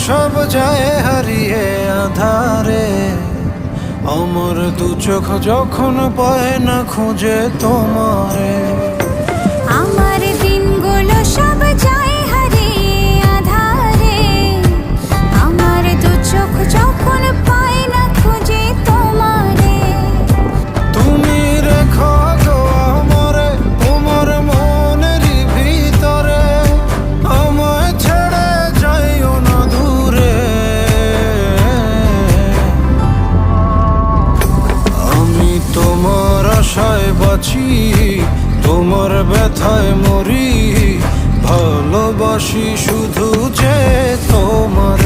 সব যায় হারিয়ে আধারে, আমার দু চোখ যখন পায় না খুঁজে তোমারে। আমার দিনগুলো সব যায় হারিয়ে আধারে, আমার দু চোখ যখন পায় না খুঁজে তোমারে। তুমি রেখো গো আমারে তোমার মনেরই ভিতরে, আমায় ছেড়ে যাইও না দূরে। আমি তোমার আশায় বাঁচি, তোমার ব্যথায় মরি, ভালোবাসি শুধু যে তোমার।